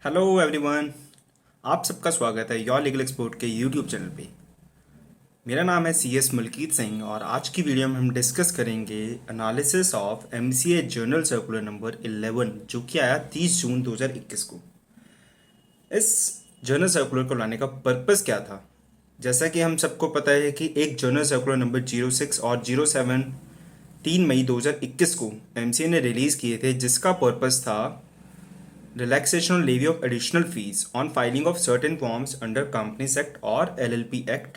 Hello everyone. आप सबका स्वागत है योर लीगल एक्सपर्ट के यूट्यूब चैनल पे। मेरा नाम है CS मलकीत सिंह और आज की वीडियो में हम डिस्कस करेंगे analysis of MCA general circular number 11 जो कि आया 30 जून 2021 को। इस जर्नल सर्कुलर को लाने का पर्पस क्या था? जैसा कि हम सबको पता है कि एक जर्नल सर्कुलर नंबर 06 और 07 3 मई 2021 को MCA ने रिलीज़ किए थे, जिसका पर्पस था relaxation on levy of additional fees on filing of certain forms under Companies Act or LLP Act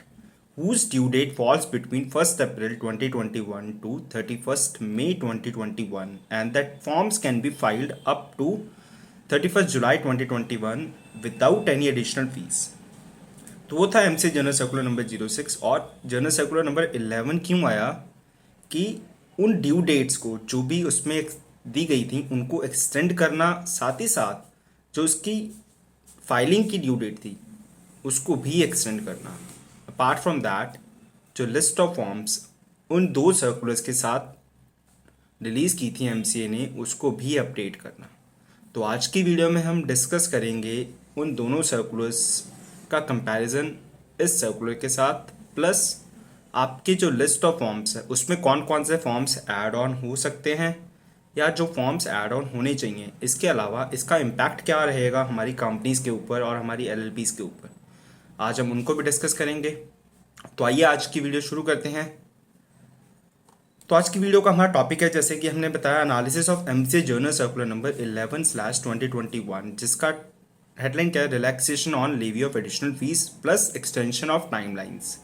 whose due date falls between 1st April 2021 to 31st May 2021 and that forms can be filed up to 31st July 2021 without any additional fees। तो वो था MC general circular number 06। और general circular number 11 क्यों आया कि उन due dates को जो भी उसमें दी गई थी उनको एक्सटेंड करना, साथ ही साथ जो उसकी फाइलिंग की ड्यू डेट थी उसको भी एक्सटेंड करना। अपार्ट फ्रॉम दैट जो लिस्ट ऑफ फॉर्म्स उन दो सर्कुलर्स के साथ रिलीज़ की थी MCA ने उसको भी अपडेट करना। तो आज की वीडियो में हम डिस्कस करेंगे उन दोनों सर्कुलर्स का कंपैरिजन इस सर्कुलर के साथ, प्लस आपके जो लिस्ट ऑफ फॉर्म्स है उसमें कौन कौन से फॉर्म्स ऐड ऑन हो सकते हैं या जो फॉर्म्स ऐड ऑन होने चाहिए। इसके अलावा इसका इम्पैक्ट क्या रहेगा हमारी कंपनीज़ के ऊपर और हमारी LLPs के ऊपर, आज हम उनको भी डिस्कस करेंगे। तो आइए आज की वीडियो शुरू करते हैं। तो आज की वीडियो का हमारा टॉपिक है, जैसे कि हमने बताया, analysis of MCA general circular number 11/2021, जिसका हेडलाइन क्या है, relaxation on levy of additional fees plus extension of timelines.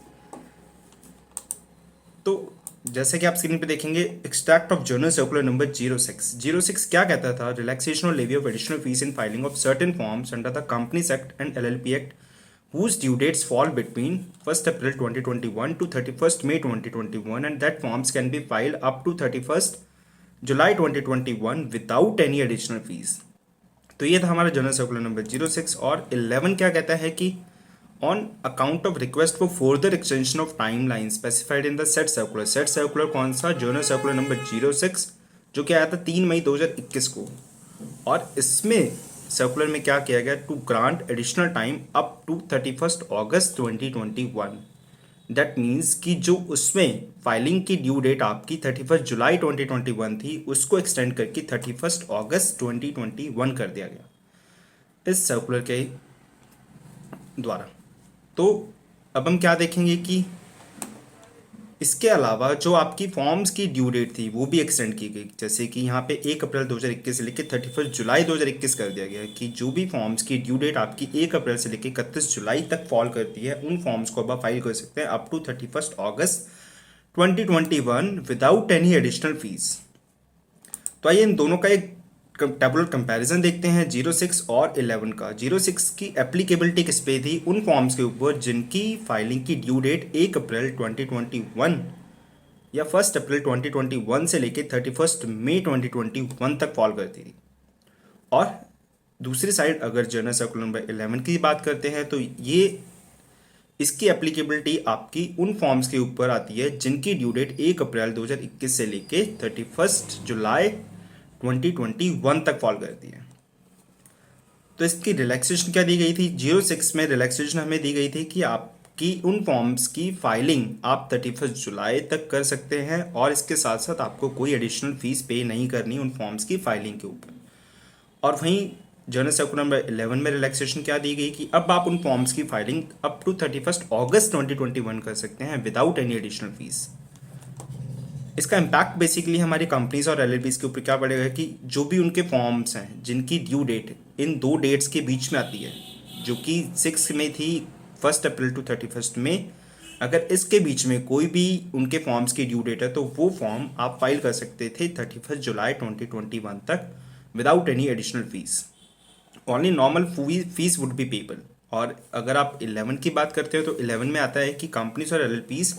तो जैसे कि आप स्क्रीन पे देखेंगे, extract of general circular number 06 क्या कहता था, relaxation on levy of additional fees in filing of certain forms under the Companies Act and LLP Act whose due dates fall between 1st April 2021 to 31st May 2021 and that forms can be filed up to 31st July 2021 without any additional fees। तो ये था हमारा general circular number 06। और 11 क्या कहता है कि on account of request for further extension of time line specified in the set circular. Set circular कौन सा? जनरल सर्कुलर नंबर 06 जो कि आया था 3 मई 2021 को। और इसमें सर्कुलर में क्या किया गया, to grant additional time up to 31st August 2021। That means कि जो उसमें फाइलिंग की ड्यू डेट आपकी 31st जुलाई 2021 थी उसको एक्सटेंड करके 31st अगस्त 2021 कर दिया गया इस सर्कुलर के द्वारा। तो अब हम क्या देखेंगे कि इसके अलावा जो आपकी फॉर्म्स की ड्यू डेट थी वो भी एक्सटेंड की गई। जैसे कि यहाँ पे 1 अप्रैल 2021 से लेकर 31st जुलाई 2021 कर दिया गया है कि जो भी फॉर्म्स की ड्यू डेट आपकी 1 अप्रैल से लेकर 31 जुलाई तक फॉल करती है उन फॉर्म्स को अब आप फाइल कर सकते हैं up to 31st August 2021 without any additional fees. तो आइए इन दोनों का एक टेबुलर कंपैरिजन देखते हैं 06 और 11 का। 06 की एप्लीकेबिलिटी किस पे थी? उन फॉर्म्स के ऊपर जिनकी फाइलिंग की ड्यू डेट 1 अप्रैल 2021 या 1 अप्रैल 2021 से लेके 31st मई 2021 तक फॉल करती थी। और दूसरी साइड अगर जर्नल सर्कुलर नंबर 11 की बात करते हैं तो ये इसकी एप्लीकेबिलिटी आपकी उन फॉर्म्स के ऊपर आती है जिनकी ड्यू डेट 1 अप्रैल 2021 से लेके 31st जुलाई 2021 तक फॉल करती है। तो इसकी रिलैक्सेशन क्या दी गई थी? 06 में रिलैक्सेशन हमें दी गई थी कि आपकी उन फॉर्म्स की फाइलिंग आप 31st जुलाई तक कर सकते हैं और इसके साथ साथ आपको कोई एडिशनल फीस पे नहीं करनी उन फॉर्म्स की फाइलिंग के ऊपर। और वहीं जर्नल सर्कुलर नंबर 11 में रिलैक्सेशन क्या दी गई कि अब आप उन फॉर्म्स की filing up to 31st August 2021 कर सकते हैं विदाउट एनी एडिशनल फीस। इसका इम्पैक्ट बेसिकली हमारी कंपनीज और LLPs के ऊपर क्या पड़ेगा कि जो भी उनके फॉर्म्स हैं जिनकी ड्यू डेट इन दो डेट्स के बीच में आती है, जो कि 6 में थी 1 अप्रैल टू 31st में, अगर इसके बीच में कोई भी उनके फॉर्म्स की ड्यू डेट है तो वो फॉर्म आप फाइल कर सकते थे 31st जुलाई 2021 तक without any additional fees. Only normal fees would be payable. और अगर आप 11 की बात करते हो तो 11 में आता है कि कंपनीज और LLPs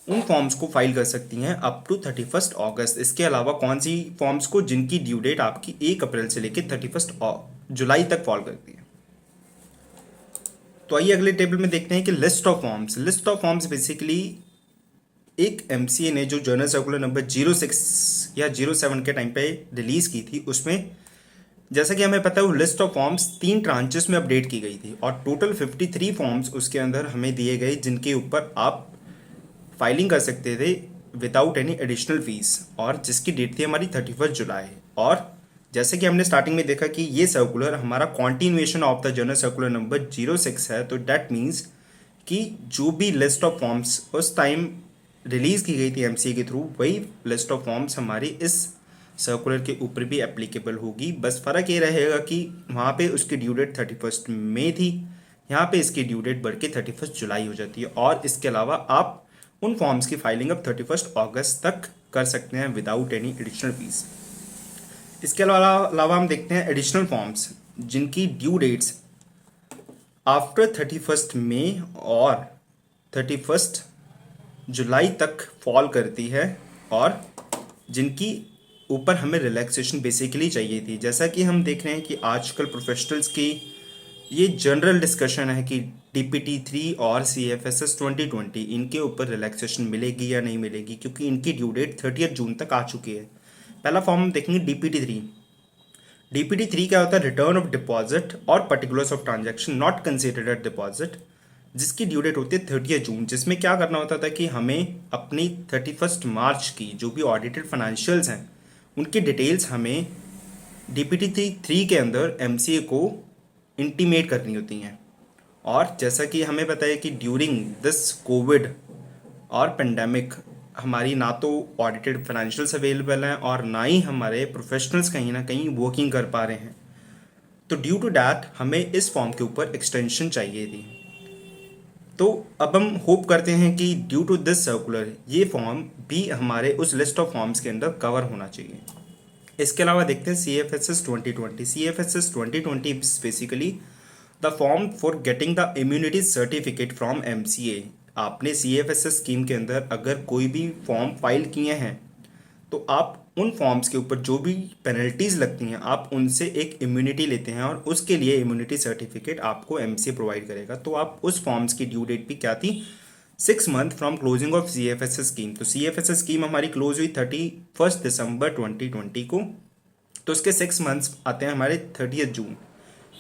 उन फॉर्म्स को फाइल कर सकती हैं अप टू 31st अगस्त। इसके अलावा कौन सी फॉर्म्स को? जिनकी ड्यू डेट आपकी 1 अप्रैल से लेकर 31st जुलाई तक फॉल करती है। तो आइए अगले टेबल में देखते हैं कि list of forms. List of forms basically एक MCA ने जो जर्नल सर्कुलर नंबर 06 या 07 के टाइम पे रिलीज की थी उसमें जैसा कि हमें पता है वो लिस्ट ऑफ फॉर्म्स 3 ट्रांचेस में अपडेट की गई थी और टोटल 53 फॉर्म्स उसके अंदर हमें दिए गए जिनके ऊपर आप फाइलिंग कर सकते थे विदाउट एनी एडिशनल फीस, और जिसकी डेट थी हमारी 31 जुलाई। और जैसे कि हमने स्टार्टिंग में देखा कि ये सर्कुलर हमारा continuation of the general circular number 06 है, तो डैट मीन्स कि जो भी लिस्ट ऑफ फॉर्म्स उस टाइम रिलीज़ की गई थी एमसीए के थ्रू, वही लिस्ट ऑफ फॉर्म्स हमारी इस सर्कुलर के ऊपर भी एप्लीकेबल होगी। बस फ़र्क ये रहेगा कि वहाँ पे उसकी ड्यू डेट 31 मई थी, यहाँ पे इसकी ड्यू डेट बढ़ के 31 जुलाई हो जाती है। और इसके अलावा आप उन फॉर्म्स की फाइलिंग अब 31 अगस्त तक कर सकते हैं विदाउट एनी एडिशनल फीस। इसके अलावा हम देखते हैं एडिशनल फॉर्म्स जिनकी ड्यू डेट्स आफ्टर 31 मई और 31 जुलाई तक फॉल करती है, और जिनकी ऊपर हमें रिलैक्सेशन बेसिकली चाहिए थी। जैसा कि हम देख रहे हैं कि आजकल प्रोफेशनल्स की ये जनरल डिस्कशन है कि DPT-3 और CFSS 2020 इनके ऊपर रिलैक्सेशन मिलेगी या नहीं मिलेगी, क्योंकि इनकी ड्यू डेट 30 जून तक आ चुकी है। पहला फॉर्म हम देखेंगे DPT-3। DPT-3 क्या होता है? रिटर्न ऑफ डिपॉजिट और particulars of transaction not considered at deposit, जिसकी ड्यू डेट होती है 30 जून, जिसमें क्या करना होता था कि हमें अपनी 31 मार्च की जो भी ऑडिटेड फाइनेंशियल्स हैं उनकी डिटेल्स हमें DPT-3 के अंदर MCA को इंटीमेट करनी होती हैं। और जैसा कि हमें पता है कि ड्यूरिंग दिस कोविड और पेंडेमिक हमारी ना तो ऑडिटेड फाइनेंशियल्स अवेलेबल हैं और ना ही हमारे प्रोफेशनल्स कहीं ना कहीं वर्किंग कर पा रहे हैं, तो ड्यू टू डैट हमें इस फॉर्म के ऊपर एक्सटेंशन चाहिए थी। तो अब हम होप करते हैं कि ड्यू टू दिस सर्कुलर ये फॉर्म भी हमारे उस लिस्ट ऑफ फॉर्म्स के अंदर कवर होना चाहिए। इसके अलावा देखते हैं CFSS 2020। CFSS 2020 is basically the form for getting the immunity certificate from MCA। आपने CFSS स्कीम के अंदर अगर कोई भी फॉर्म फाइल किए हैं तो आप उन फॉर्म्स के ऊपर जो भी पेनल्टीज़ लगती हैं आप उनसे एक इम्यूनिटी लेते हैं, और उसके लिए इम्यूनिटी सर्टिफिकेट आपको MCA प्रोवाइड करेगा। तो आप उस फॉर्म्स की ड्यू डेट भी क्या थी? 6 month from closing of CFSS scheme. तो CFSS स्कीम हमारी क्लोज हुई 31 दिसंबर 2020 को, तो उसके 6 मंथ्स आते हैं हमारे 30 जून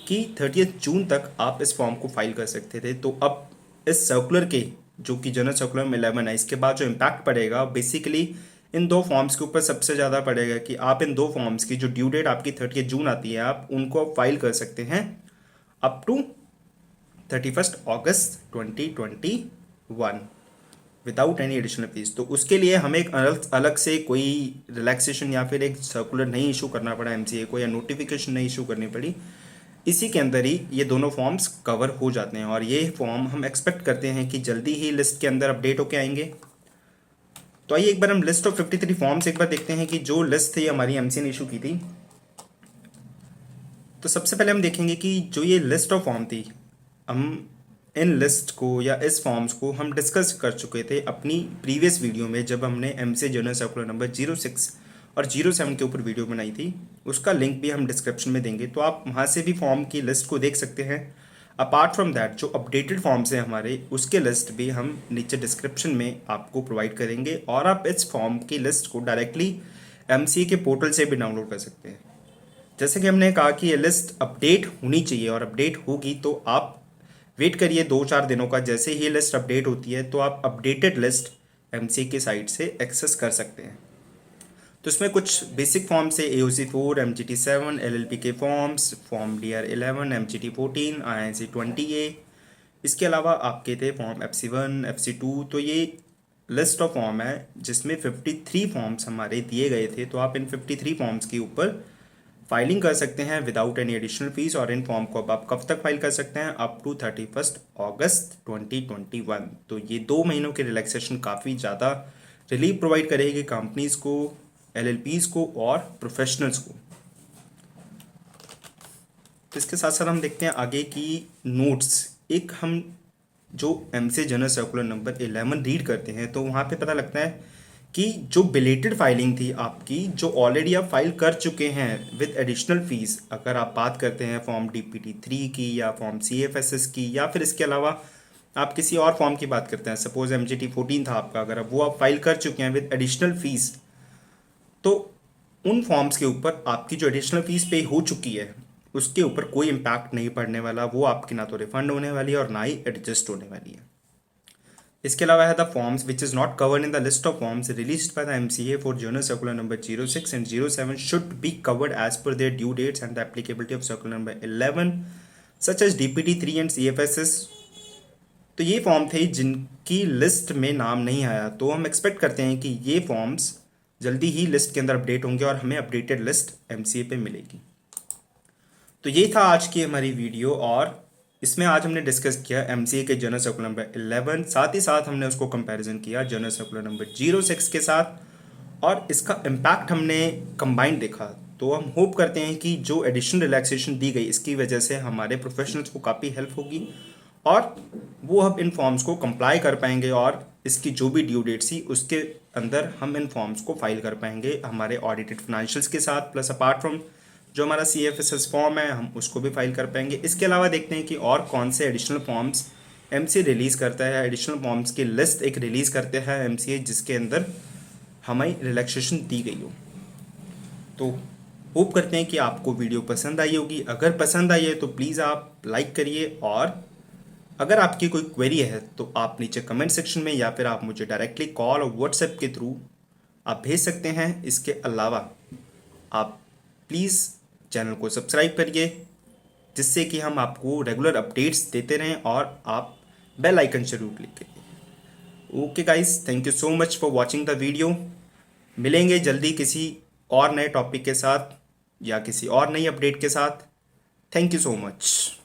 कि 30 जून तक आप इस फॉर्म को फाइल कर सकते थे। तो अब इस सर्कुलर के जो कि जनरल सर्कुलर में 11 है, इसके बाद जो इम्पैक्ट पड़ेगा बेसिकली इन दो फॉर्म्स के ऊपर सबसे ज़्यादा पड़ेगा कि आप इन दो फॉर्म्स की जो ड्यू डेट आपकी 30 जून आती है आप उनको फाइल कर सकते हैं up to 31 August 2021 without any additional fees. तो उसके लिए हमें एक अलग से कोई रिलैक्सेशन या फिर एक सर्कुलर नहीं इशू करना पड़ा MCA को, या नोटिफिकेशन नहीं इशू करनी पड़ी। इसी के अंदर ही ये दोनों फॉर्म्स कवर हो जाते हैं, और ये फॉर्म हम एक्सपेक्ट करते हैं कि जल्दी ही लिस्ट के अंदर अपडेट होके आएंगे। तो आइए एक बार हम लिस्ट ऑफ 53 फॉर्म्स एक बार देखते हैं कि जो लिस्ट थी हमारी MCA ने इशू की थी। तो सबसे पहले हम देखेंगे कि जो ये लिस्ट ऑफ फॉर्म थी, हम इन लिस्ट को या इस फॉर्म्स को हम डिस्कस कर चुके थे अपनी प्रीवियस वीडियो में, जब हमने MCA जनरल सर्कुलर नंबर 06 और 07 के ऊपर वीडियो बनाई थी। उसका लिंक भी हम डिस्क्रिप्शन में देंगे, तो आप वहाँ से भी फॉर्म की लिस्ट को देख सकते हैं। अपार्ट फ्रॉम दैट जो अपडेटेड फॉर्म्स हैं हमारे उसके लिस्ट भी हम नीचे डिस्क्रिप्शन में आपको प्रोवाइड करेंगे, और आप इस फॉर्म की लिस्ट को डायरेक्टली MCA के पोर्टल से भी डाउनलोड कर सकते हैं। जैसे कि हमने कहा कि ये लिस्ट अपडेट होनी चाहिए, और अपडेट होगी तो आप वेट करिए 2-4 दिनों का। जैसे ही लिस्ट अपडेट होती है तो आप अपडेटेड लिस्ट MCA के साइट से एक्सेस कर सकते हैं। तो इसमें कुछ बेसिक फॉर्म्स है AOC4, MGT7, LLP के forms, form DR11, MGT14, INC20A। इसके अलावा आपके थे फॉर्म FC1, FC2। तो ये लिस्ट ऑफ फॉर्म है जिसमें 53 फॉर्म्स हमारे दिए गए थे। तो आप इन 53 फॉर्म्स के ऊपर फाइलिंग कर सकते हैं विदाउट एनी एडिशनल फीस, और इन फॉर्म को अब आप कब तक फाइल कर सकते हैं? Up to 31 August 2021। तो ये 2 महीनों के रिलैक्सेशन काफ़ी ज़्यादा रिलीफ प्रोवाइड करेगी कंपनीज़ को, LLPs को और प्रोफेशनल्स को। तो इसके साथ साथ हम देखते हैं आगे की नोट्स। एक हम जो MCA general circular number 11 read करते हैं तो वहाँ पे पता लगता है कि जो बिलेटेड फाइलिंग थी आपकी, जो ऑलरेडी आप फाइल कर चुके हैं विद एडिशनल फीस, अगर आप बात करते हैं फॉर्म DPT-3 की या फॉर्म CFSS की, या फिर इसके अलावा आप किसी और फॉर्म की बात करते हैं, सपोज MGT14 था आपका, अगर अब वो आप फाइल कर चुके हैं विद एडिशनल फीस, तो उन फॉर्म्स के ऊपर आपकी जो एडिशनल फीस पे हो चुकी है उसके ऊपर कोई इम्पैक्ट नहीं पड़ने वाला, वो आपकी ना तो रिफंड होने वाली है और ना ही एडजस्ट होने वाली है। इसके अलावा है the forms which is not covered in the list of forms released by the MCA for general circular number 06 and 07 should be covered as per their due dates and the applicability of circular number 11 such as DPT 3 and CFSS. तो ये form थे जिनकी list में नाम नहीं आया, तो हम एक्सपेक्ट करते हैं कि ये फॉर्म्स जल्दी ही लिस्ट के अंदर अपडेट होंगे और हमें अपडेटेड लिस्ट एमसीए पे मिलेगी। तो ये था आज की हमारी वीडियो, और इसमें आज हमने डिस्कस किया एमसीए के जर्नल सर्कुलर नंबर 11, साथ ही साथ हमने उसको कंपैरिजन किया जर्नल सर्कुलर नंबर 06 के साथ, और इसका इम्पैक्ट हमने कंबाइंड देखा। तो हम होप करते हैं कि जो एडिशनल रिलैक्सेशन दी गई इसकी वजह से हमारे प्रोफेशनल्स को काफ़ी हेल्प होगी और वो अब इन फॉर्म्स को कंप्लाई कर पाएंगे, और इसकी जो भी ड्यू डेट थी उसके अंदर हम इन फॉर्म्स को फाइल कर पाएंगे हमारे ऑडिटेड फाइनेंशियल्स के साथ, प्लस अपार्ट फ्रॉम जो हमारा CFSS फॉर्म है हम उसको भी फाइल कर पाएंगे। इसके अलावा देखते हैं कि और कौन से एडिशनल फॉर्म्स एमसीए रिलीज़ करता है। एडिशनल फॉर्म्स की लिस्ट एक रिलीज़ करते हैं एमसीए जिसके अंदर हमें रिलैक्सेशन दी गई हो। तो होप करते हैं कि आपको वीडियो पसंद आई होगी। अगर पसंद आई है तो प्लीज़ आप लाइक करिए, और अगर आपकी कोई क्वेरी है तो आप नीचे कमेंट सेक्शन में या फिर आप मुझे डायरेक्टली कॉल और व्हाट्सएप के थ्रू आप भेज सकते हैं। इसके अलावा आप प्लीज़ चैनल को सब्सक्राइब करिए जिससे कि हम आपको रेगुलर अपडेट्स देते रहें, और आप बेल आइकन जरूर क्लिक करिए। Okay guys, thank you so much for watching the video. मिलेंगे जल्दी किसी और नए टॉपिक के साथ या किसी और नई अपडेट के साथ। Thank you so much.